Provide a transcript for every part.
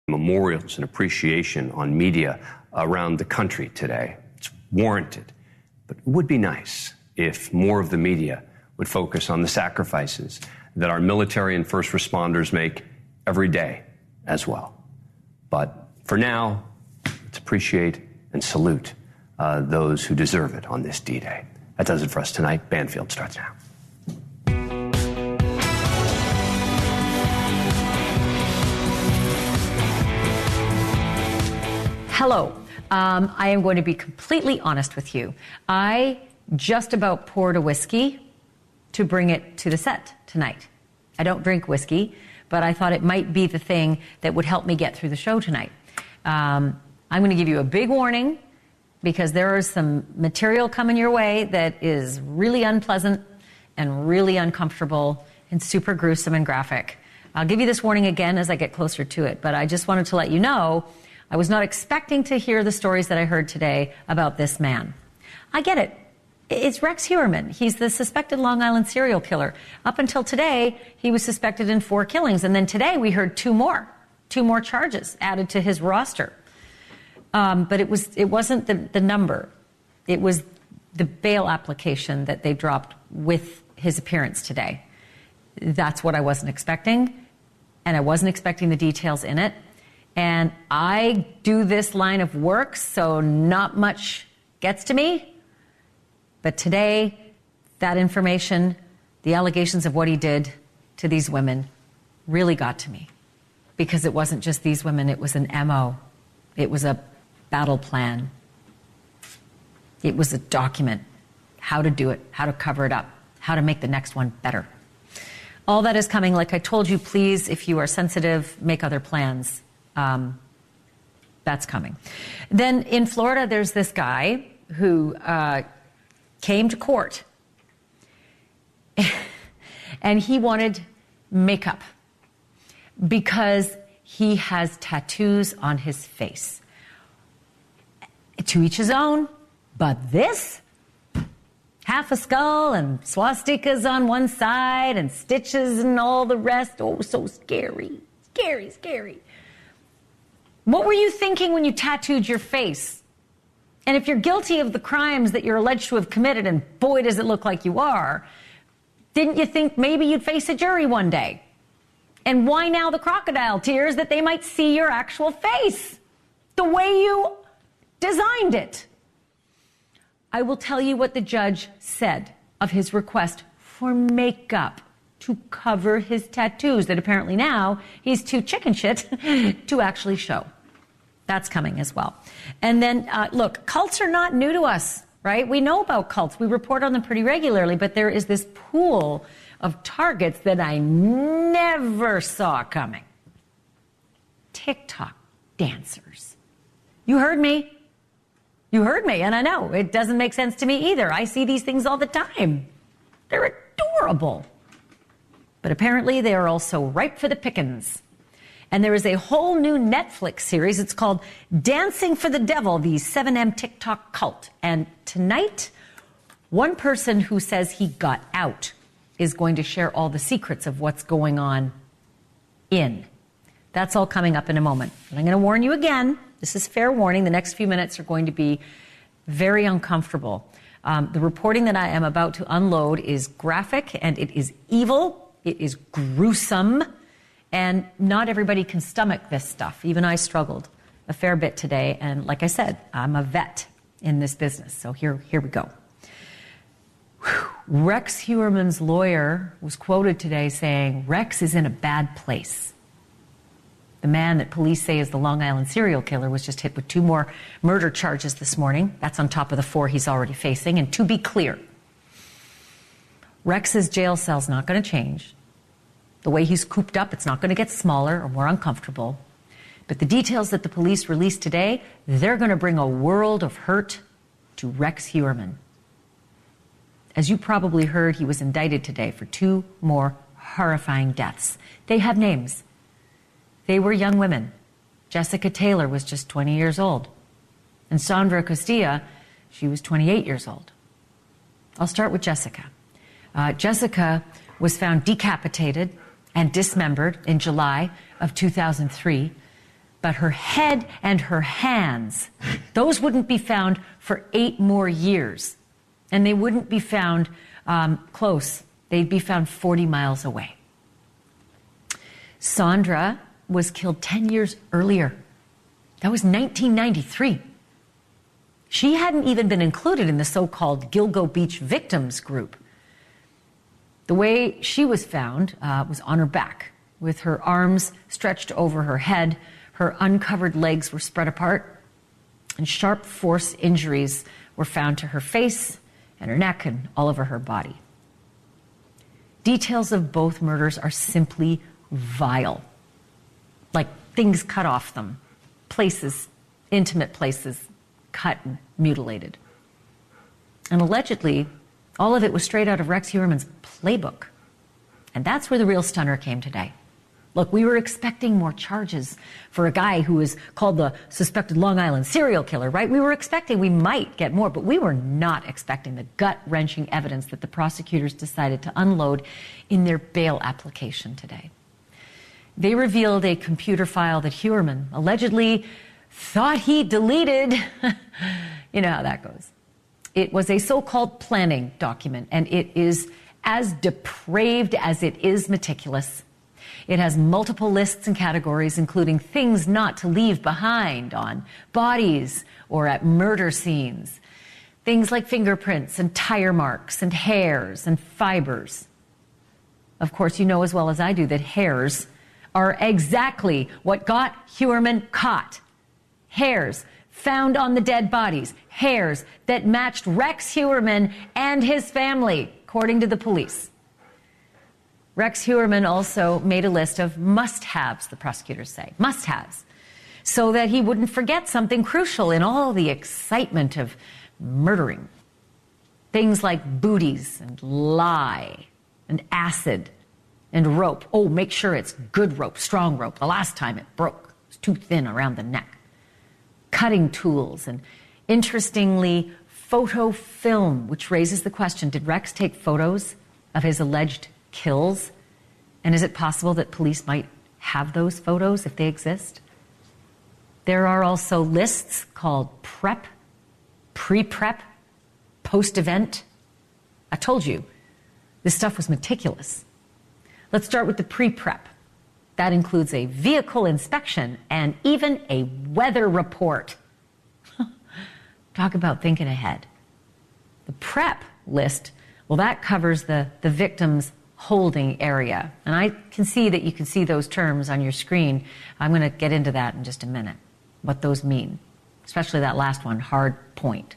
Memorials and appreciation on media around the country today. It's warranted. But it would be nice if more of the media would focus on the sacrifices that our military and first responders make every day as well. But for now, let's appreciate and salute those who deserve it on this D-Day. That does it for us tonight. Banfield starts now. Hello. I am going to be completely honest with you. I just about poured a whiskey to bring it to the set tonight. I don't drink whiskey, but I thought it might be the thing that would help me get through the show tonight. I'm going to give you a big warning because there is some material coming your way that is really unpleasant and really uncomfortable and super gruesome and graphic. I'll give you this warning again as I get closer to it, but I just wanted to let you know I was not expecting to hear the stories that I heard today about this man. I get it. It's Rex Heuermann. He's the suspected Long Island serial killer. Up until today, he was suspected in 4 killings. And then today we heard 2 more charges added to his roster. But it wasn't the number. It was the bail application that they dropped with his appearance today. That's what I wasn't expecting. And I wasn't expecting the details in it. And I do this line of work, so not much gets to me. But today, that information, the allegations of what he did to these women really got to me. Because it wasn't just these women, it was an MO. It was a battle plan. It was a document. How to do it, how to cover it up, how to make the next one better. All that is coming. Like I told you, please, if you are sensitive, make other plans. That's coming. Then in Florida, there's this guy who came to court and he wanted makeup because he has tattoos on his face. To each his own, but this, half a skull and swastikas on one side and stitches and all the rest. Oh, so scary, scary, scary. What were you thinking when you tattooed your face? And if you're guilty of the crimes that you're alleged to have committed, and boy, does it look like you are, didn't you think maybe you'd face a jury one day? And why now the crocodile tears that they might see your actual face, the way you designed it? I will tell you what the judge said of his request for makeup to cover his tattoos that apparently now he's too chicken shit to actually show. That's coming as well. And then, look, cults are not new to us, right? We know about cults. We report on them pretty regularly, but there is this pool of targets that I never saw coming. TikTok dancers. You heard me. You heard me, and I know it doesn't make sense to me either. I see these things all the time. They're adorable. But apparently they are also ripe for the pickings. And there is a whole new Netflix series. It's called Dancing for the Devil, the 7M TikTok cult. And tonight, one person who says he got out is going to share all the secrets of what's going on in. That's all coming up in a moment. And I'm going to warn you again. This is fair warning. The next few minutes are going to be very uncomfortable. The reporting that I am about to unload is graphic and it is evil. It is gruesome. And not everybody can stomach this stuff. Even I struggled a fair bit today. And like I said, I'm a vet in this business. So here we go. Rex Heuermann's lawyer was quoted today saying, Rex is in a bad place. The man that police say is the Long Island serial killer was just hit with 2 more murder charges this morning. That's on top of the 4 he's already facing. And to be clear, Rex's jail cell's not going to change. The way he's cooped up, it's not going to get smaller or more uncomfortable. But the details that the police released today, they're going to bring a world of hurt to Rex Heuermann. As you probably heard, he was indicted today for 2 more horrifying deaths. They have names. They were young women. Jessica Taylor was just 20 years old. And Sandra Costilla, she was 28 years old. I'll start with Jessica. Jessica was found decapitated and dismembered in July of 2003 But her head and her hands, those wouldn't be found for 8 more years. And they wouldn't be found close. They'd be found 40 miles away. Sandra was killed 10 years earlier. That was 1993. She hadn't even been included in the so-called Gilgo Beach victims group. The way she was found was on her back, with her arms stretched over her head. Her uncovered legs were spread apart, and sharp force injuries were found to her face and her neck and all over her body. Details of both murders are simply vile, like things cut off them, places, intimate places, cut and mutilated. And allegedly, all of it was straight out of Rex Heuermann's playbook. And that's where the real stunner came today. Look, we were expecting more charges for a guy who is called the suspected Long Island serial killer, right? We were expecting we might get more, but we were not expecting the gut-wrenching evidence that the prosecutors decided to unload in their bail application today. They revealed a computer file that Heuermann allegedly thought he deleted. You know how that goes. It was a so-called planning document, and it is as depraved as it is meticulous. It has multiple lists and categories, including things not to leave behind on bodies or at murder scenes. Things like fingerprints and tire marks and hairs and fibers. Of course, you know as well as I do that hairs are exactly what got Heuermann caught. Hairs found on the dead bodies. Hairs that matched Rex Heuermann and his family, according to the police. Rex Heuermann also made a list of must-haves, the prosecutors say, must-haves, so that he wouldn't forget something crucial in all the excitement of murdering. Things like booties and lye and acid and rope. Oh, make sure it's good rope, strong rope. The last time it broke, it was too thin around the neck. Cutting tools and, interestingly, photo film, which raises the question, did Rex take photos of his alleged kills? And is it possible that police might have those photos if they exist? There are also lists called prep, pre-prep, post-event. I told you, this stuff was meticulous. Let's start with the pre-prep. That includes a vehicle inspection and even a weather report. Talk about thinking ahead. The prep list, well, that covers the victim's holding area. And I can see that you can see those terms on your screen. I'm going to get into that in just a minute, what those mean, especially that last one, hard point.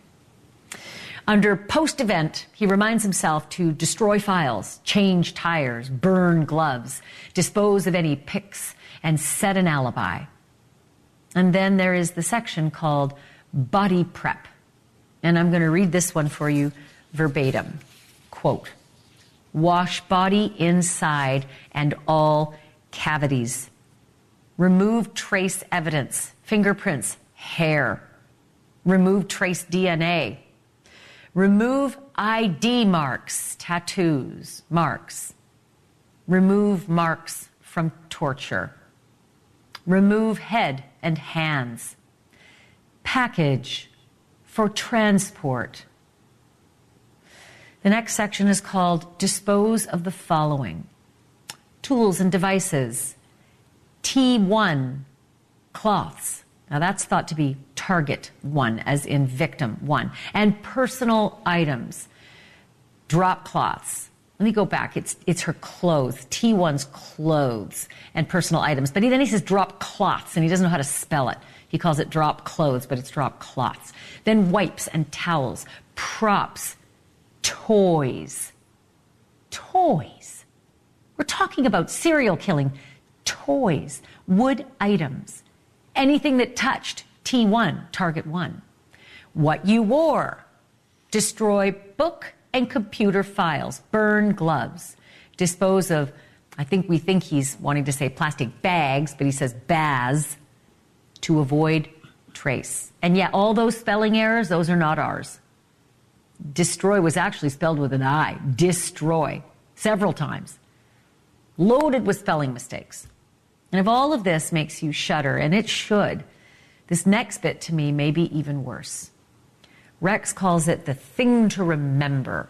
Under post-event, he reminds himself to destroy files, change tires, burn gloves, dispose of any pics, and set an alibi. And then there is the section called body prep. And I'm going to read this one for you verbatim. Quote, wash body inside and all cavities. Remove trace evidence, fingerprints, hair. Remove trace DNA. Remove ID marks, tattoos, marks. Remove marks from torture. Remove head and hands. Package for transport. The next section is called dispose of the following. Tools and devices. T1 cloths. Now that's thought to be target 1, as in victim 1. And personal items. Drop cloths. Let me go back. It's her clothes. T1's clothes and personal items. But then he says drop cloths, and he doesn't know how to spell it. He calls it drop clothes, but it's drop cloths. Then wipes and towels. Props. Toys. Toys. We're talking about serial killing. Toys. Wood items. Anything that touched T1, target 1. What you wore. Destroy book and computer files. Burn gloves. Dispose of, we think he's wanting to say plastic bags, but he says baths, to avoid trace. And yet all those spelling errors, those are not ours. Destroy was actually spelled with an I. Destroy. Several times. Loaded with spelling mistakes. And if all of this makes you shudder, and it should, this next bit to me may be even worse. Rex calls it the thing to remember.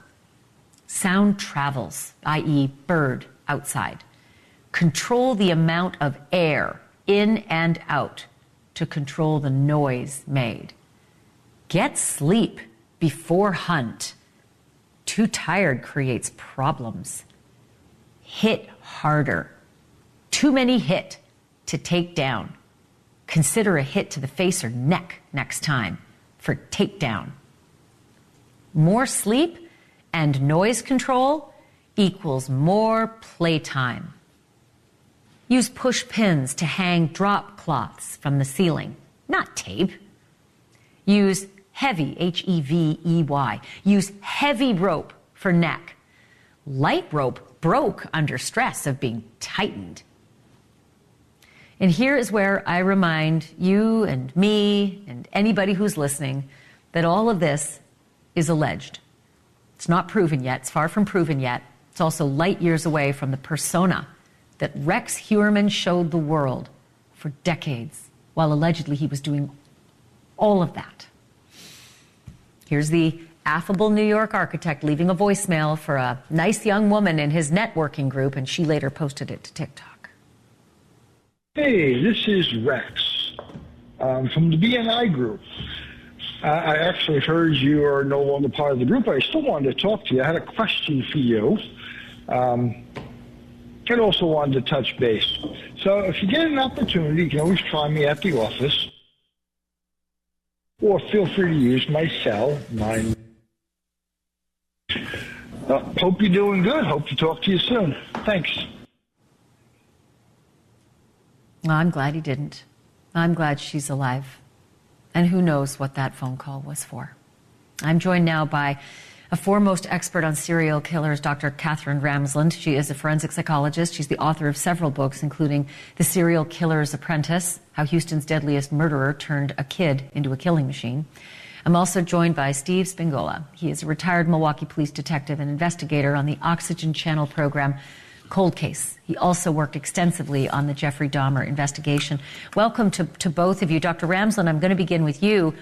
Sound travels, i.e. bird outside. Control the amount of air in and out to control the noise made. Get sleep before hunt. Too tired creates problems. Hit harder. Too many hit to take down. Consider a hit to the face or neck next time for takedown. More sleep and noise control equals more playtime. Use push pins to hang drop cloths from the ceiling, not tape. Use heavy, H-E-V-E-Y. Use heavy rope for neck. Light rope broke under stress of being tightened. And here is where I remind you and me and anybody who's listening that all of this is alleged. It's not proven yet. It's far from proven yet. It's also light years away from the persona that Rex Heuermann showed the world for decades, while allegedly he was doing all of that. Here's the affable New York architect leaving a voicemail for a nice young woman in his networking group, and she later posted it to TikTok. Hey, this is Rex from the BNI group. I actually heard you are no longer part of the group, but I still wanted to talk to you. I had a question for you. And also wanted to touch base. So if you get an opportunity, you can always try me at the office. Or feel free to use my cell. Hope you're doing good. Hope to talk to you soon. Thanks. Well, I'm glad he didn't. I'm glad she's alive. And who knows what that phone call was for. I'm joined now by a foremost expert on serial killers, Dr. Catherine Ramsland. She is a forensic psychologist. She's the author of several books, including The Serial Killer's Apprentice, How Houston's Deadliest Murderer Turned a Kid into a Killing Machine. I'm also joined by Steve Spingola. He is a retired Milwaukee police detective and investigator on the Oxygen Channel program Cold Case. He also worked extensively on the Jeffrey Dahmer investigation. Welcome to both of you. Dr. Ramsland, I'm going to begin with you.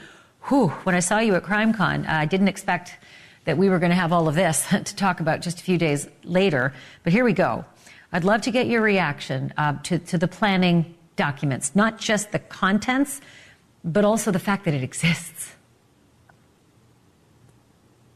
When I saw you at CrimeCon, I didn't expect that we were going to have all of this to talk about just a few days later. But here we go. I'd love to get your reaction to the planning documents, not just the contents, but also the fact that it exists.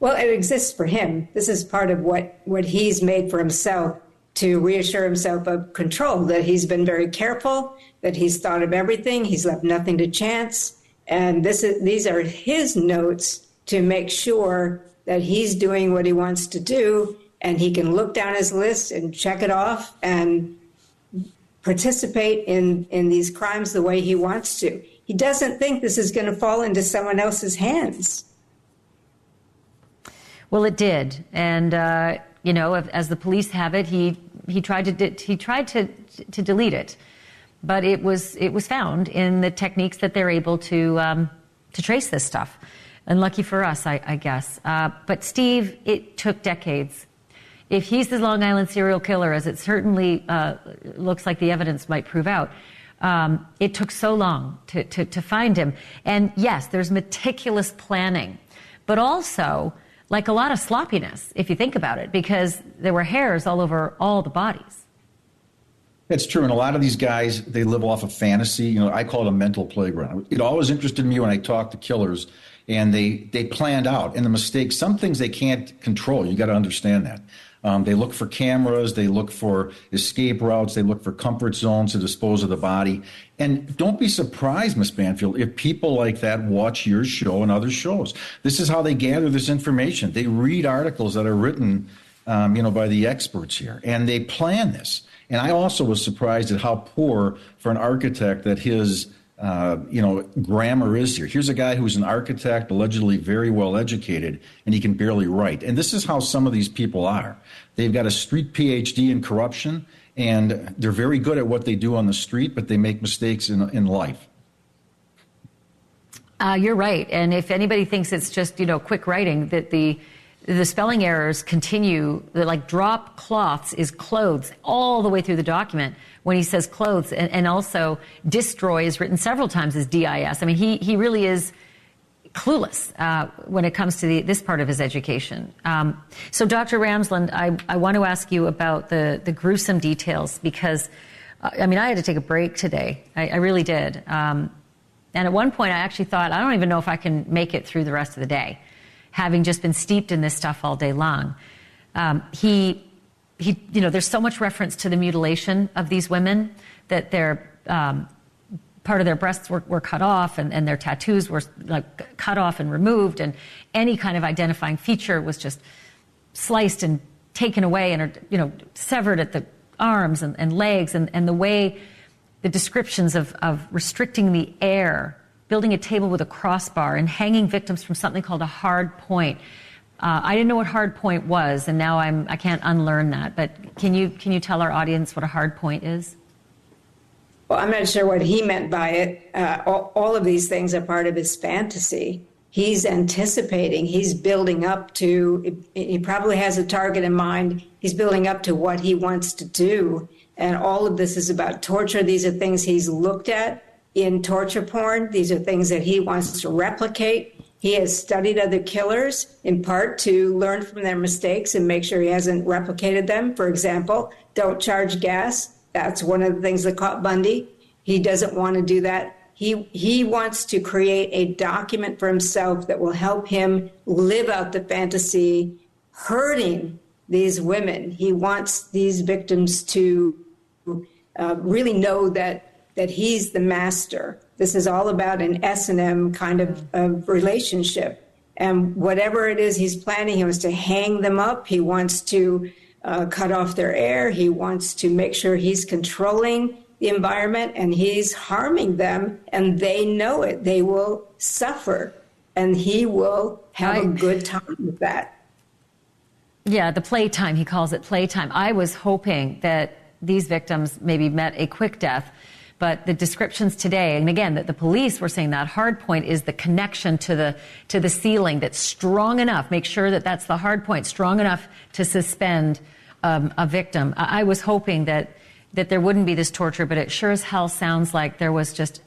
Well, it exists for him. This is part of what he's made for himself to reassure himself of control, that he's been very careful, that he's thought of everything, he's left nothing to chance. And these are his notes to make sure that he's doing what he wants to do, and he can look down his list and check it off and participate in these crimes the way he wants to. He doesn't think this is going to fall into someone else's hands. Well, it did, and as the police have it, he tried to delete it, but it was found in the techniques that they're able to trace this stuff. Unlucky for us, I guess. But Steve, it took decades. If he's the Long Island serial killer, as it certainly looks like the evidence might prove out, it took so long to find him. And yes, there's meticulous planning, but also like a lot of sloppiness, if you think about it, because there were hairs all over all the bodies. That's true. And a lot of these guys, they live off of fantasy. I call it a mental playground. It always interested me when I talk to killers. And they planned out, and the mistakes, some things they can't control. You got to understand that. They look for cameras, they look for escape routes, they look for comfort zones to dispose of the body. And don't be surprised, Miss Banfield, if people like that watch your show and other shows. This is how they gather this information. They read articles that are written, by the experts here, and they plan this. And I also was surprised at how poor for an architect that his grammar is here. Here's a guy who's an architect, allegedly very well educated, and he can barely write. And this is how some of these people are. They've got a street PhD in corruption, and they're very good at what they do on the street, but they make mistakes in life. You're right. And if anybody thinks it's just, quick writing, that the spelling errors continue. Like drop cloths is clothes all the way through the document when he says clothes. And also destroy is written several times as DIS. I mean, he really is clueless when it comes to this part of his education. So Dr. Ramsland, I want to ask you about the gruesome details because, I mean, I had to take a break today. I really did. And at one point I actually thought, I don't even know if I can make it through the rest of the day, having just been steeped in this stuff all day long. He, there's so much reference to the mutilation of these women that they're, part of their breasts were cut off and their tattoos were like cut off and removed, and any kind of identifying feature was just sliced and taken away and, severed at the arms and legs, and the way the descriptions of restricting the air, building a table with a crossbar, and hanging victims from something called a hard point. I didn't know what hard point was, and now I can't unlearn that. But can you tell our audience what a hard point is? Well, I'm not sure what he meant by it. All of these things are part of his fantasy. He's anticipating, he's building up to, he probably has a target in mind. He's building up to what he wants to do. And all of this is about torture. These are things he's looked at in torture porn. These are things that he wants to replicate. He has studied other killers in part to learn from their mistakes and make sure he hasn't replicated them. For example, don't charge gas. That's one of the things that caught Bundy. He doesn't want to do that. He wants to create a document for himself that will help him live out the fantasy, hurting these women. He wants these victims to really know that he's the master. This is all about an S&M kind of relationship. And whatever it is he's planning, he wants to hang them up. He wants to cut off their air. He wants to make sure he's controlling the environment, and he's harming them, and they know it. They will suffer, and he will have a good time with that. Yeah, the playtime, he calls it playtime. I was hoping that these victims maybe met a quick death, but the descriptions today, and again, that the police were saying that hard point is the connection to the ceiling that's strong enough. Make sure that that's the hard point, strong enough to suspend a victim. I was hoping that there wouldn't be this torture, but it sure as hell sounds like there was just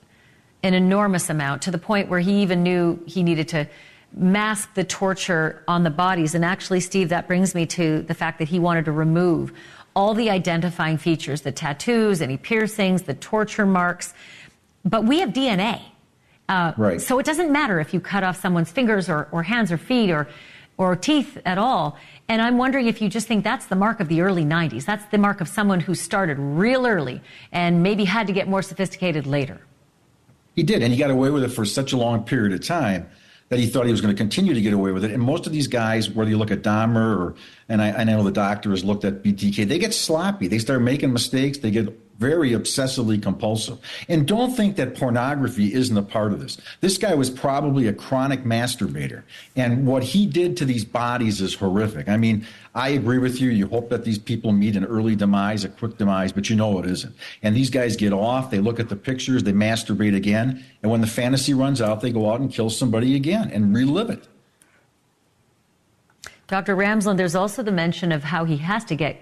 an enormous amount, to the point where he even knew he needed to mask the torture on the bodies. And actually, Steve, that brings me to the fact that he wanted to remove all the identifying features, the tattoos, any piercings, the torture marks. But we have DNA. Right. So it doesn't matter if you cut off someone's fingers or hands or feet or teeth at all. And I'm wondering if you just think that's the mark of the early 90s. That's the mark of someone who started real early and maybe had to get more sophisticated later. He did, and he got away with it for such a long period of time that he thought he was going to continue to get away with it. And most of these guys, whether you look at Dahmer and I know the doctor has looked at BTK, they get sloppy. They start making mistakes. They get very obsessively compulsive. And don't think that pornography isn't a part of this. This guy was probably a chronic masturbator. And what he did to these bodies is horrific. I mean, I agree with you. You hope that these people meet an early demise, a quick demise, but you know it isn't. And these guys get off, they look at the pictures, they masturbate again. And when the fantasy runs out, they go out and kill somebody again and relive it. Dr. Ramsland, there's also the mention of how he has to get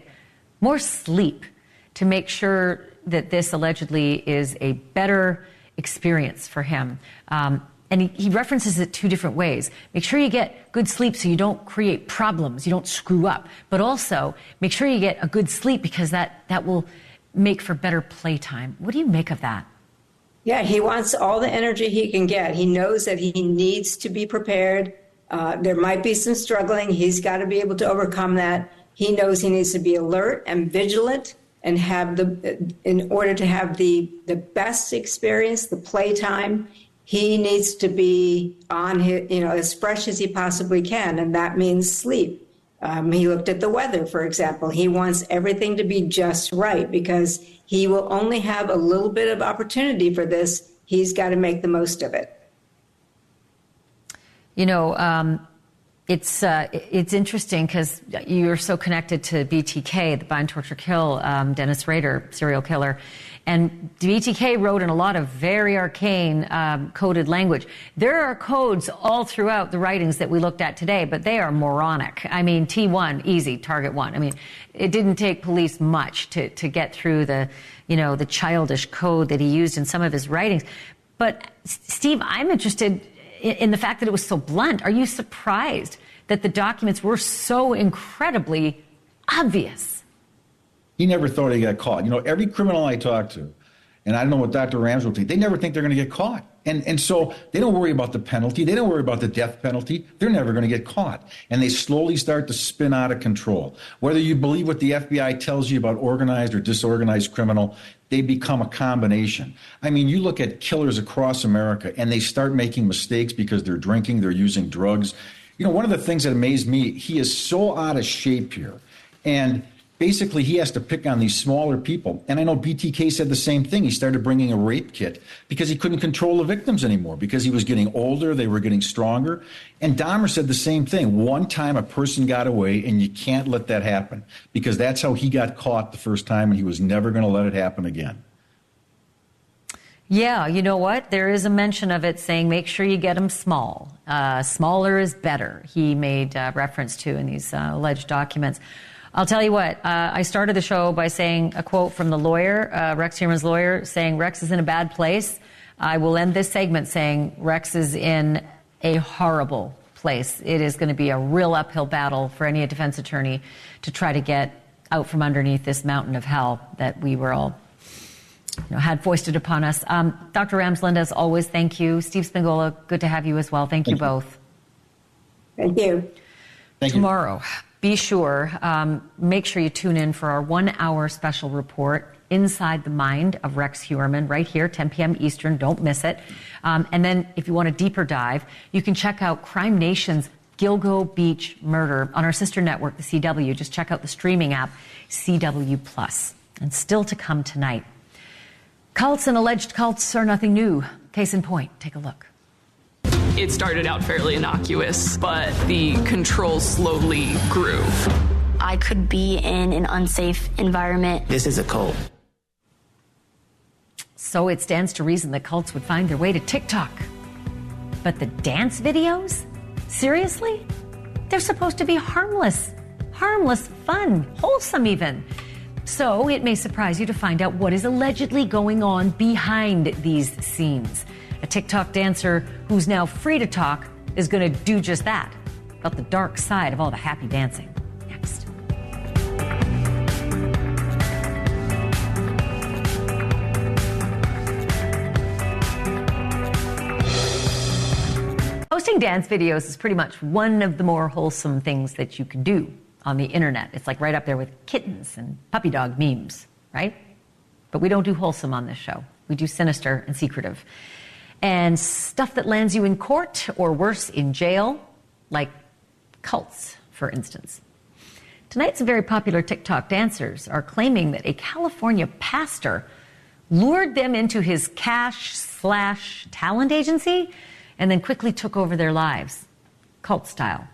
more sleep to make sure that this allegedly is a better experience for him. And he references it two different ways. Make sure you get good sleep so you don't create problems, you don't screw up. But also, make sure you get a good sleep because that will make for better playtime. What do you make of that? Yeah, he wants all the energy he can get. He knows that he needs to be prepared. There might be some struggling. He's got to be able to overcome that. He knows he needs to be alert and vigilant and in order to have the best experience, the playtime, he needs to be on his, as fresh as he possibly can. And that means sleep. He looked at the weather, for example. He wants everything to be just right because he will only have a little bit of opportunity for this. He's got to make the most of it. It's interesting because you're so connected to BTK, the Bind, Torture, Kill, Dennis Rader, serial killer. And BTK wrote in a lot of very arcane coded language. There are codes all throughout the writings that we looked at today, but they are moronic. I mean, T1, easy, target 1. I mean, it didn't take police much to get through the childish code that he used in some of his writings. But Steve, I'm interested in the fact that it was so blunt. Are you surprised that the documents were so incredibly obvious? He never thought he got caught. Every criminal I talk to, and I don't know what Dr. Rams will think, they never think they're going to get caught. And so they don't worry about the penalty. They don't worry about the death penalty. They're never going to get caught. And they slowly start to spin out of control. Whether you believe what the FBI tells you about organized or disorganized criminal, they become a combination. I mean, you look at killers across America, and they start making mistakes because they're drinking, they're using drugs. One of the things that amazed me, he is so out of shape here. And basically, he has to pick on these smaller people. And I know BTK said the same thing. He started bringing a rape kit because he couldn't control the victims anymore, because he was getting older, they were getting stronger. And Dahmer said the same thing. One time a person got away, and you can't let that happen, because that's how he got caught the first time, and he was never going to let it happen again. Yeah, you know what? There is a mention of it saying make sure you get them small. Smaller is better, he made reference to in these alleged documents. I'll tell you what, I started the show by saying a quote from the lawyer, Rex Heuermann's lawyer, saying Rex is in a bad place. I will end this segment saying Rex is in a horrible place. It is going to be a real uphill battle for any defense attorney to try to get out from underneath this mountain of hell that we were all had foisted upon us. Dr. Ramsland, as always, thank you. Steve Spingola, good to have you as well. Thank you both. Thank you. Tomorrow, be sure, make sure you tune in for our 1 hour special report, Inside the Mind of Rex Heuermann, right here, 10 p.m. Eastern. Don't miss it. And then if you want a deeper dive, you can check out Crime Nation's Gilgo Beach murder on our sister network, the CW. Just check out the streaming app, CW+. And still to come tonight, cults and alleged cults are nothing new. Case in point, take a look. It started out fairly innocuous, but the control slowly grew. I could be in an unsafe environment. This is a cult. So it stands to reason that cults would find their way to TikTok. But the dance videos? Seriously? They're supposed to be harmless, fun, wholesome even. So it may surprise you to find out what is allegedly going on behind these scenes. A TikTok dancer who's now free to talk is going to do just that, about the dark side of all the happy dancing. Next. Posting dance videos is pretty much one of the more wholesome things that you can do on the internet. It's like right up there with kittens and puppy dog memes, right? But we don't do wholesome on this show. We do sinister and secretive. And stuff that lands you in court or worse, in jail, like cults, for instance. Tonight, some very popular TikTok dancers are claiming that a California pastor lured them into his cash/talent agency and then quickly took over their lives, cult style.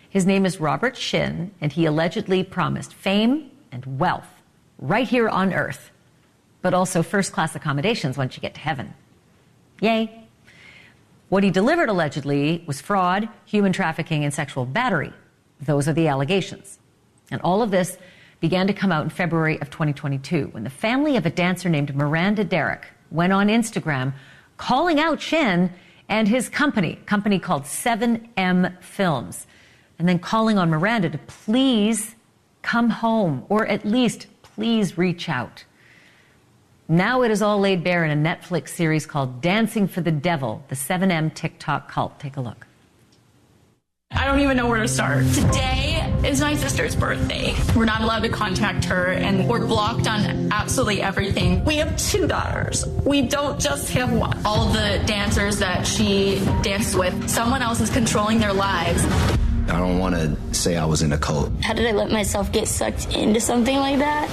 His name is Robert Shin, and he allegedly promised fame and wealth right here on earth, but also first-class accommodations once you get to heaven. Yay. What he delivered, allegedly, was fraud, human trafficking, and sexual battery. Those are the allegations. And all of this began to come out in February of 2022, when the family of a dancer named Miranda Derrick went on Instagram calling out Shin and his company called 7M Films, and then calling on Miranda to please come home, or at least please reach out. Now it is all laid bare in a Netflix series called Dancing for the Devil, the 7M TikTok cult. Take a look. I don't even know where to start. Today is my sister's birthday. We're not allowed to contact her, and we're blocked on absolutely everything. We have 2 daughters. We don't just have one. All of the dancers that she danced with, someone else is controlling their lives. I don't want to say I was in a cult. How did I let myself get sucked into something like that?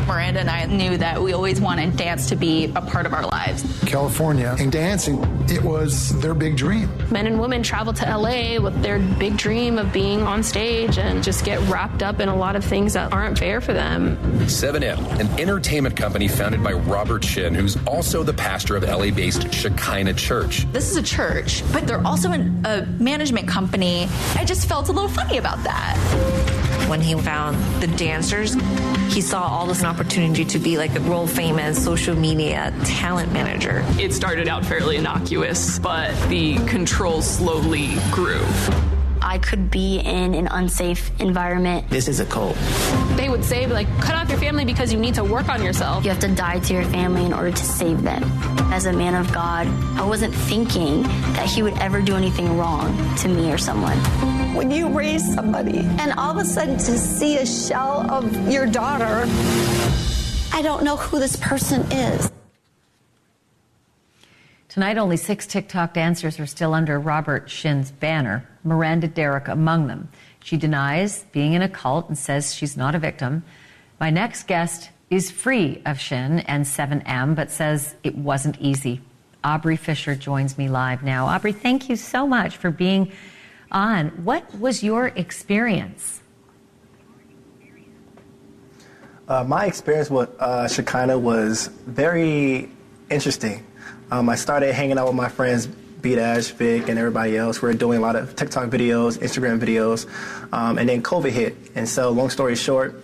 Miranda and I knew that we always wanted dance to be a part of our lives. California and dancing, it was their big dream. Men and women travel to LA with their big dream of being on stage and just get wrapped up in a lot of things that aren't fair for them. 7M, an entertainment company founded by Robert Shin, who's also the pastor of LA-based Shekinah Church. This is a church, but they're also a management company. I just felt a little funny about that. When he found the dancers, he saw all this an opportunity to be like a world famous social media talent manager. It started out fairly innocuous, but the control slowly grew. I could be in an unsafe environment. This is a cult. They would say, like, cut off your family because you need to work on yourself. You have to die to your family in order to save them. As a man of God, I wasn't thinking that he would ever do anything wrong to me or someone. When you raise somebody and all of a sudden to see a shell of your daughter, I don't know who this person is. Tonight, only 6 TikTok dancers are still under Robert Shin's banner, Miranda Derrick among them. She denies being in a cult and says she's not a victim. My next guest is free of Shin and 7M, but says it wasn't easy. Aubrey Fisher joins me live now. Aubrey, thank you so much for being on. What was your experience? My experience with Shekinah was very interesting. I started hanging out with my friends, B-Dash, Vic, and everybody else. We were doing a lot of TikTok videos, Instagram videos, and then COVID hit. And so, long story short,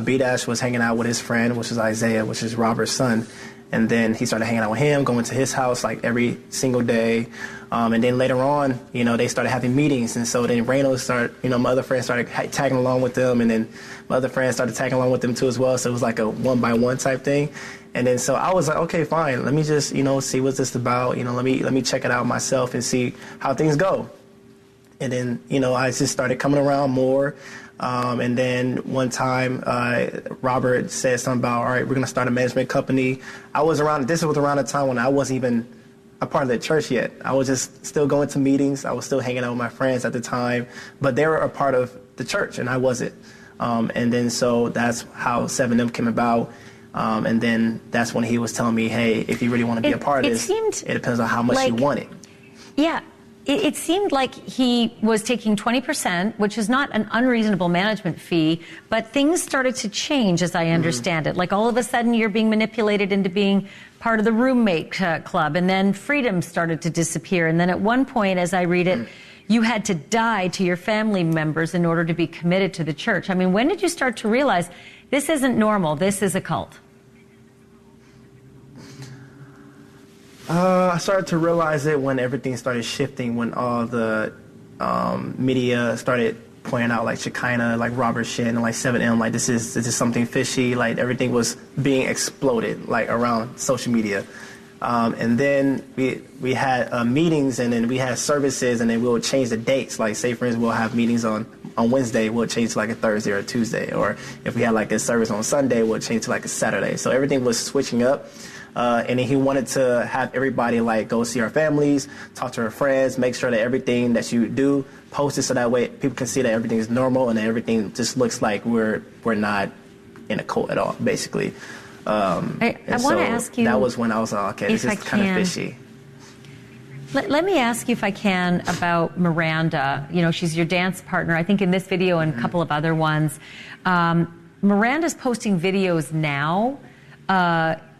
B-Dash was hanging out with his friend, which is Isaiah, which is Robert's son. And then he started hanging out with him, going to his house like every single day. And then later on, they started having meetings. And so then Reno my other friends started tagging along with them. And then my other friends started tagging along with them too as well. So it was like a one-by-one type thing. And then so I was like, okay, fine. Let me just, see what's this about. Let me check it out myself and see how things go. And then, I just started coming around more. And then one time, Robert said something about, all right, we're going to start a management company. This was around the time when I wasn't even a part of the church yet. I was just still going to meetings. I was still hanging out with my friends at the time, but they were a part of the church and I wasn't. And then so that's how 7M came about. And then that's when he was telling me, hey, if you really want to be a part of this, it depends on how much you want it. Yeah. It seemed like he was taking 20%, which is not an unreasonable management fee, but things started to change, as I understand it. Like all of a sudden you're being manipulated into being part of the roommate club, and then freedom started to disappear. And then at one point, as I read it, you had to die to your family members in order to be committed to the church. I mean, when did you start to realize this isn't normal, this is a cult? I started to realize it when everything started shifting, when all the media started pointing out like Shekinah, like Robert Shin, and like 7M, like this is something fishy. Like everything was being exploded like around social media. And then we had meetings, and then we had services, and then we would change the dates. Like say for instance, we'll have meetings on Wednesday, we'll change to like a Thursday or a Tuesday. Or if we had like a service on Sunday, we'll change to like a Saturday. So everything was switching up. And then he wanted to have everybody like go see our families, talk to our friends, make sure that everything that you do, post it so that way people can see that everything is normal and that everything just looks like we're not in a cult at all, basically. I want to ask you. That was when I was like, okay, this is kind of fishy. Let me ask you, if I can, about Miranda. She's your dance partner, I think, in this video and a couple of other ones. Miranda's posting videos now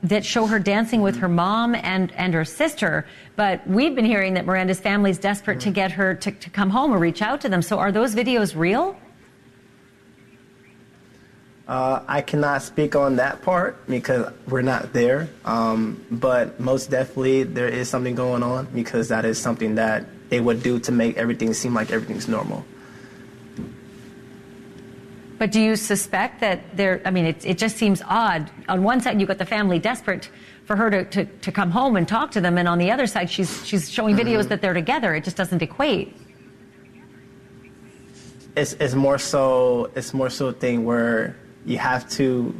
that show her dancing with her mom and her sister. But we've been hearing that Miranda's family is desperate to get her to come home or reach out to them. So are those videos real? I cannot speak on that part because we're not there. But most definitely there is something going on, because that is something that they would do to make everything seem like everything's normal. But do you suspect that it just seems odd. On one side, you've got the family desperate for her to come home and talk to them. And on the other side, she's showing videos that they're together. It just doesn't equate. It's more so a thing where you have to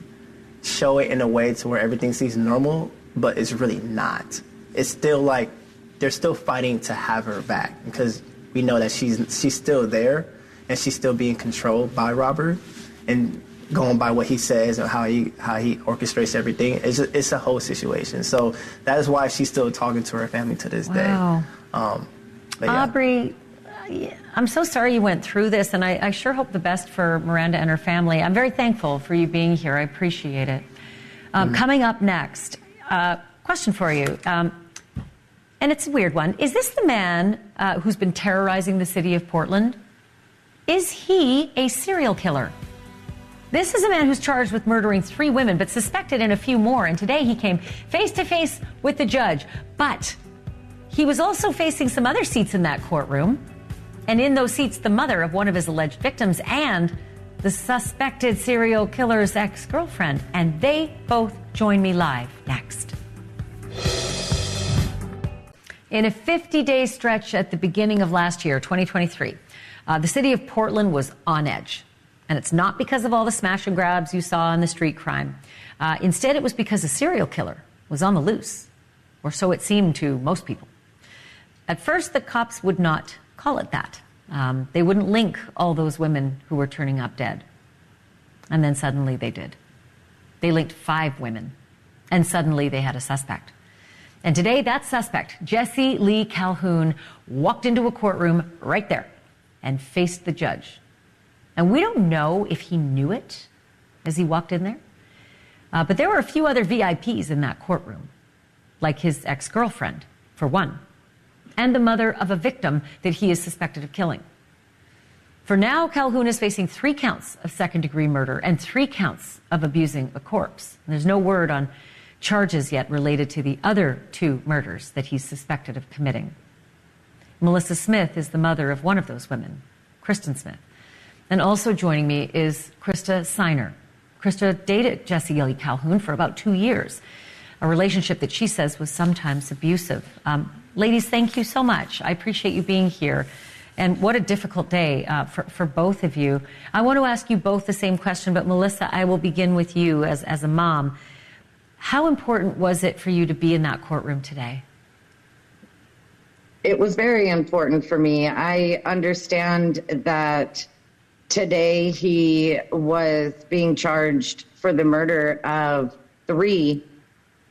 show it in a way to where everything seems normal, but it's really not. It's still like they're still fighting to have her back, because we know that she's still there and she's still being controlled by Robert. And going by what he says and how he orchestrates everything. It's a whole situation. So that is why she's still talking to her family to this day. Aubrey, I'm so sorry you went through this, and I sure hope the best for Miranda and her family. I'm very thankful for you being here. I appreciate it. Coming up next, question for you, and it's a weird one. Is this the man who's been terrorizing the city of Portland? Is he a serial killer? This is a man who's charged with murdering 3 women, but suspected in a few more. And today he came face to face with the judge. But he was also facing some other seats in that courtroom. And in those seats, the mother of one of his alleged victims and the suspected serial killer's ex-girlfriend. And they both join me live next. In a 50-day stretch at the beginning of last year, 2023, the city of Portland was on edge. And it's not because of all the smash and grabs you saw in the street crime. Instead, it was because a serial killer was on the loose, or so it seemed to most people. At first, the cops would not call it that. They wouldn't link all those women who were turning up dead. And then suddenly they did. They linked 5 women, and suddenly they had a suspect. And today, that suspect, Jesse Lee Calhoun, walked into a courtroom right there and faced the judge. And we don't know if he knew it as he walked in there. But there were a few other VIPs in that courtroom, like his ex-girlfriend, for one, and the mother of a victim that he is suspected of killing. For now, Calhoun is facing 3 counts of second-degree murder and 3 counts of abusing a corpse. And there's no word on charges yet related to the other 2 murders that he's suspected of committing. Melissa Smith is the mother of one of those women, Kristen Smith. And also joining me is Krista Siner. Krista dated Jesse Lee Calhoun for about 2 years, a relationship that she says was sometimes abusive. Ladies, thank you so much. I appreciate you being here. And what a difficult day for both of you. I want to ask you both the same question, but Melissa, I will begin with you as a mom. How important was it for you to be in that courtroom today? It was very important for me. I understand that today he was being charged for the murder of 3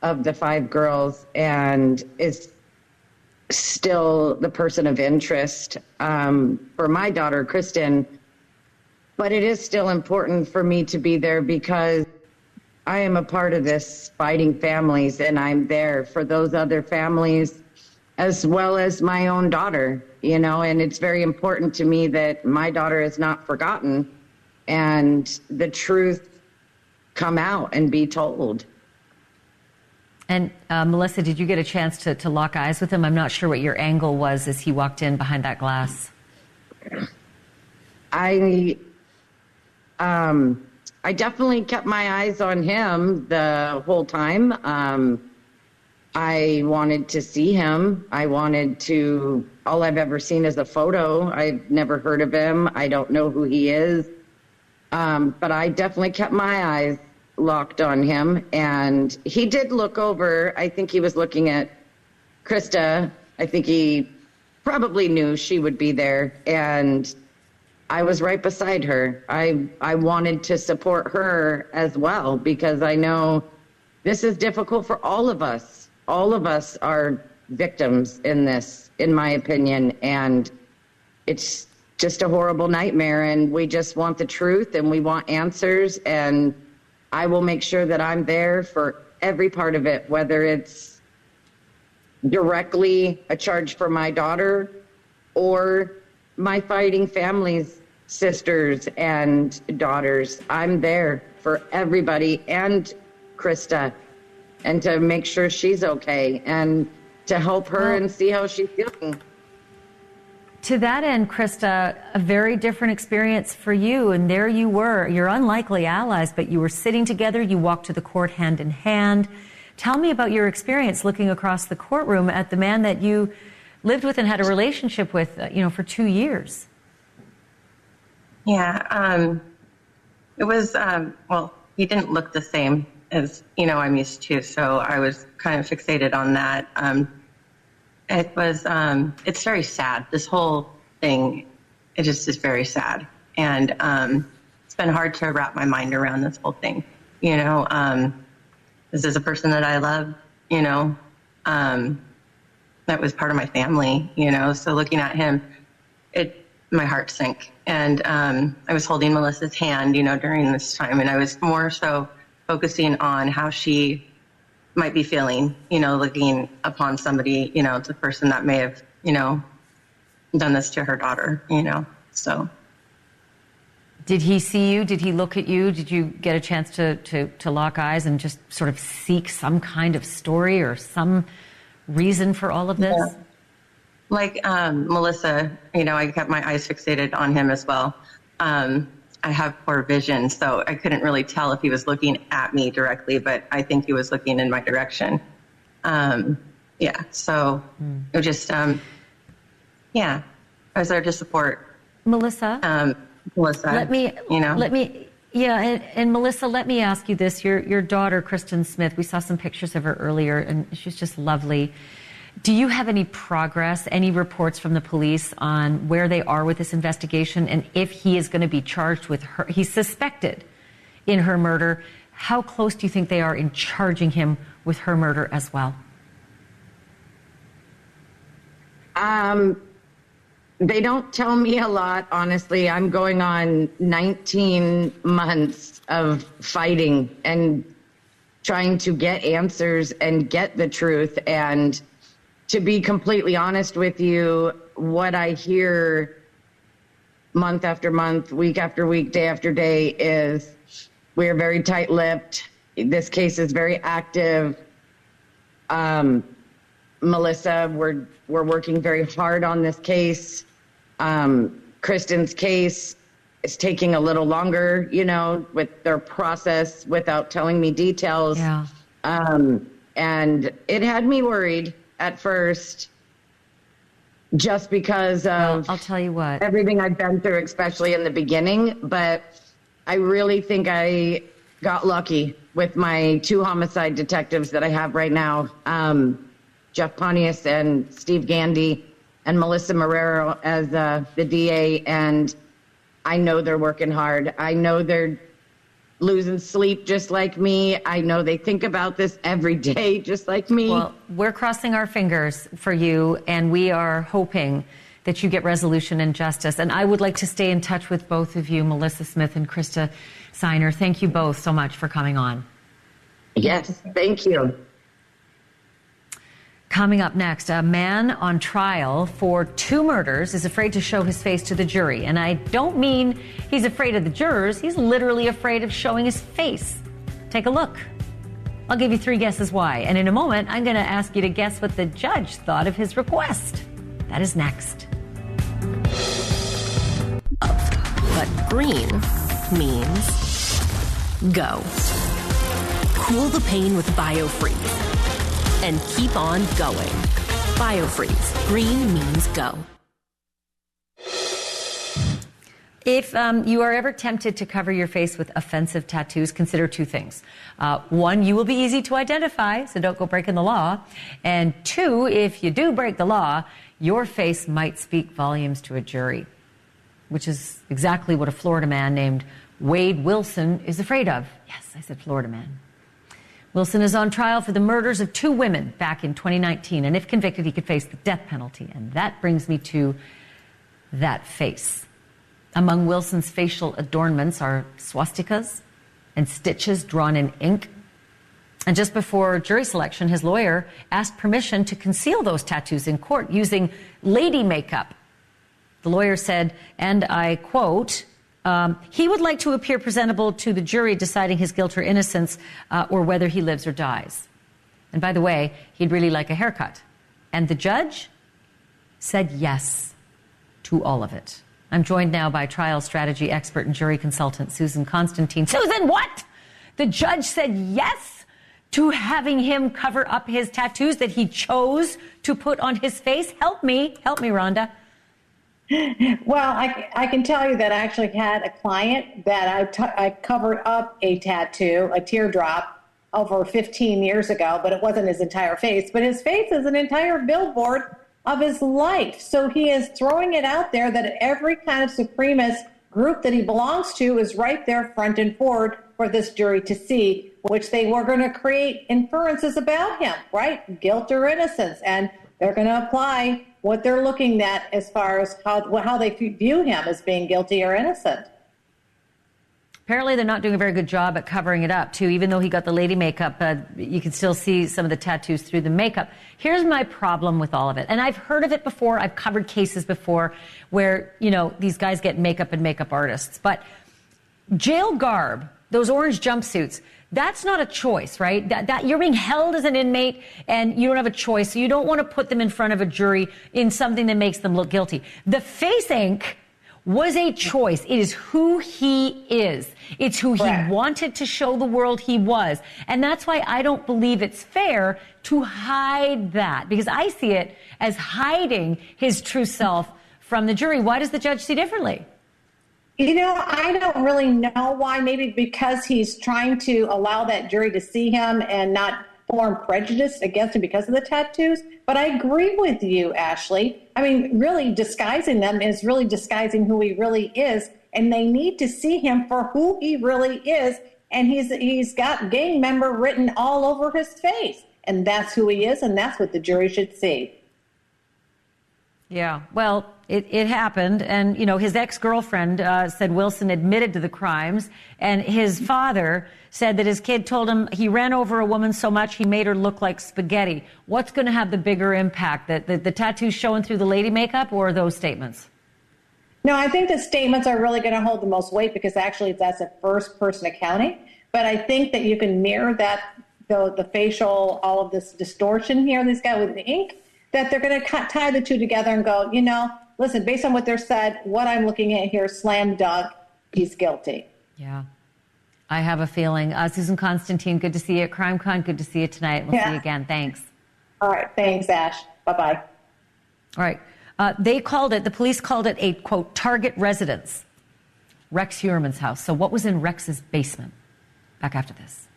of the 5 girls and is still the person of interest for my daughter, Kristen. But it is still important for me to be there because I am a part of this fighting families, and I'm there for those other families as well as my own daughter, you know, and it's very important to me that my daughter is not forgotten and the truth come out and be told. And Melissa, did you get a chance to lock eyes with him? I'm not sure what your angle was as he walked in behind that glass. I definitely kept my eyes on him the whole time. I wanted to see him. All I've ever seen is a photo. I've never heard of him. I don't know who he is. But I definitely kept my eyes locked on him. And he did look over. I think he was looking at Krista. I think he probably knew she would be there. And I was right beside her. I wanted to support her as well because I know this is difficult for all of us. All of us are victims in this, in my opinion, and it's just a horrible nightmare, and we just want the truth, and we want answers, and I will make sure that I'm there for every part of it, whether it's directly a charge for my daughter or my fighting families, sisters and daughters. I'm there for everybody and Krista, and to make sure she's okay and to help her and see how she's feeling. To that end, Krista, a very different experience for you. And there you were, you're unlikely allies, but you were sitting together, you walked to the court hand in hand. Tell me about your experience looking across the courtroom at the man that you lived with and had a relationship with, for 2 years. Yeah, it was, he didn't look the same as, I'm used to. So I was kind of fixated on that. It's very sad. This whole thing, it just is very sad. And it's been hard to wrap my mind around this whole thing. You know, this is a person that I love, you know, that was part of my family, you know, so looking at him, my heart sank. And I was holding Melissa's hand, you know, during this time, and I was more so focusing on how she might be feeling, you know, looking upon somebody, you know, the person that may have, you know, done this to her daughter, you know, so. Did he see you? Did he look at you? Did you get a chance to lock eyes and just sort of seek some kind of story or some reason for all of this? Yeah. Like Melissa, you know, I kept my eyes fixated on him as well. I have poor vision, so I couldn't really tell if he was looking at me directly, but I think he was looking in my direction. Yeah, so it was just, yeah, I was there to support Melissa. Melissa, and Melissa, let me ask you this. Your daughter, Kristen Smith, we saw some pictures of her earlier, and she's just lovely. Do you have any progress, any reports from the police on where they are with this investigation, and if he is going to be charged with her? He's suspected in her murder. How close do you think they are in charging him with her murder as well? They don't tell me a lot, honestly. I'm going on 19 months of fighting and trying to get answers and get the truth. And to be completely honest with you, what I hear month after month, week after week, day after day is we are very tight-lipped. This case is very active. Melissa, we're working very hard on this case. Kristen's case is taking a little longer, you know, with their process without telling me details. Yeah. And it had me worried at first just because of I'll tell you what, everything I've been through, especially in the beginning. But I really think I got lucky with my 2 homicide detectives that I have right now. Jeff Pontius and Steve Gandy and Melissa Marrero as the DA. And I know they're working hard. I know they're losing sleep just like me. I know they think about this every day just like me. Well, we're crossing our fingers for you, and we are hoping that you get resolution and justice. And I would like to stay in touch with both of you, Melissa Smith and Krista Signer. Thank you both so much for coming on. Yes, thank you. Coming up next, a man on trial for 2 murders is afraid to show his face to the jury. And I don't mean he's afraid of the jurors. He's literally afraid of showing his face. Take a look. I'll give you 3 guesses why. And in a moment, I'm going to ask you to guess what the judge thought of his request. That is next. But green means go. Cool the pain with BioFreeze and keep on going. BioFreeze. Green means go. If you are ever tempted to cover your face with offensive tattoos, consider 2 things. 1, you will be easy to identify, so don't go breaking the law. And 2, if you do break the law, your face might speak volumes to a jury, which is exactly what a Florida man named Wade Wilson is afraid of. Yes, I said Florida man. Wilson is on trial for the murders of 2 women back in 2019, and if convicted, he could face the death penalty. And that brings me to that face. Among Wilson's facial adornments are swastikas and stitches drawn in ink. And just before jury selection, his lawyer asked permission to conceal those tattoos in court using lady makeup. The lawyer said, and I quote, he would like to appear presentable to the jury deciding his guilt or innocence or whether he lives or dies. And by the way, he'd really like a haircut. And the judge said yes to all of it. I'm joined now by trial strategy expert and jury consultant Susan Constantine. Susan, what? The judge said yes to having him cover up his tattoos that he chose to put on his face? Help me, Rhonda. Well, I can tell you that I actually had a client that I covered up a tattoo, a teardrop, over 15 years ago, but it wasn't his entire face. But his face is an entire billboard of his life. So he is throwing it out there that every kind of supremacist group that he belongs to is right there front and forward for this jury to see, which they were going to create inferences about him, right? Guilt or innocence. And they're going to apply what they're looking at as far as how they view him as being guilty or innocent. Apparently, they're not doing a very good job at covering it up, too. Even though he got the lady makeup, you can still see some of the tattoos through the makeup. Here's my problem with all of it. And I've heard of it before. I've covered cases before where, these guys get makeup and makeup artists. But jail garb, those orange jumpsuits, that's not a choice, right? That you're being held as an inmate and you don't have a choice. So you don't want to put them in front of a jury in something that makes them look guilty. The face ink was a choice. It is who he is. It's who he wanted to show the world he was. And that's why I don't believe it's fair to hide that, because I see it as hiding his true self from the jury. Why does the judge see differently? I don't really know why. Maybe because he's trying to allow that jury to see him and not form prejudice against him because of the tattoos. But I agree with you, Ashleigh. I mean, really disguising them is really disguising who he really is. And they need to see him for who he really is. And he's got gang member written all over his face. And that's who he is. And that's what the jury should see. Yeah, well, it happened. And, his ex-girlfriend said Wilson admitted to the crimes. And his father said that his kid told him he ran over a woman so much he made her look like spaghetti. What's going to have the bigger impact? The tattoos showing through the lady makeup or those statements? No, I think the statements are really going to hold the most weight because actually that's a first-person accounting. But I think that you can mirror that, the facial, all of this distortion here, this guy with the ink, that they're going to tie the two together and go, listen, based on what they're said, what I'm looking at here, slam dunk, he's guilty. Yeah. I have a feeling. Susan Constantine, good to see you at CrimeCon. Good to see you tonight. We'll see you again. Thanks. All right. Thanks, Ash. Bye-bye. All right. The police called it a, quote, target residence, Rex Heuermann's house. So what was in Rex's basement? Back after this.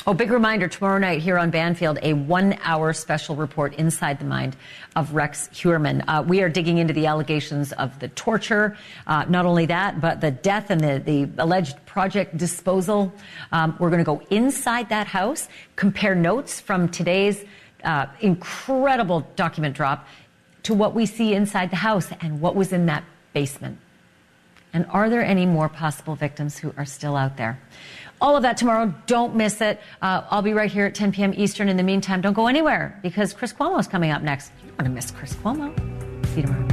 Oh, big reminder, tomorrow night here on Banfield, a 1-hour special report inside the mind of Rex Heuermann. We are digging into the allegations of the torture, not only that, but the death and the alleged project disposal. We're going to go inside that house, compare notes from today's incredible document drop to what we see inside the house and what was in that basement. And are there any more possible victims who are still out there? All of that tomorrow. Don't miss it. I'll be right here at 10 p.m. Eastern. In the meantime, don't go anywhere because Chris Cuomo is coming up next. You don't want to miss Chris Cuomo. See you tomorrow.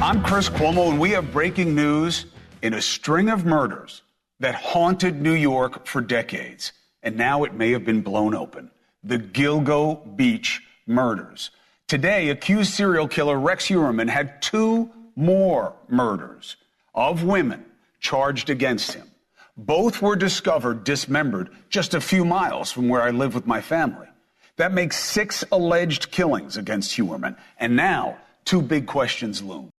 I'm Chris Cuomo, and we have breaking news in a string of murders that haunted New York for decades. And now it may have been blown open. The Gilgo Beach murders. Today, accused serial killer Rex Heuermann had 2 more murders of women charged against him. Both were discovered dismembered just a few miles from where I live with my family. That makes 6 alleged killings against Heuermann. And now, 2 big questions loom.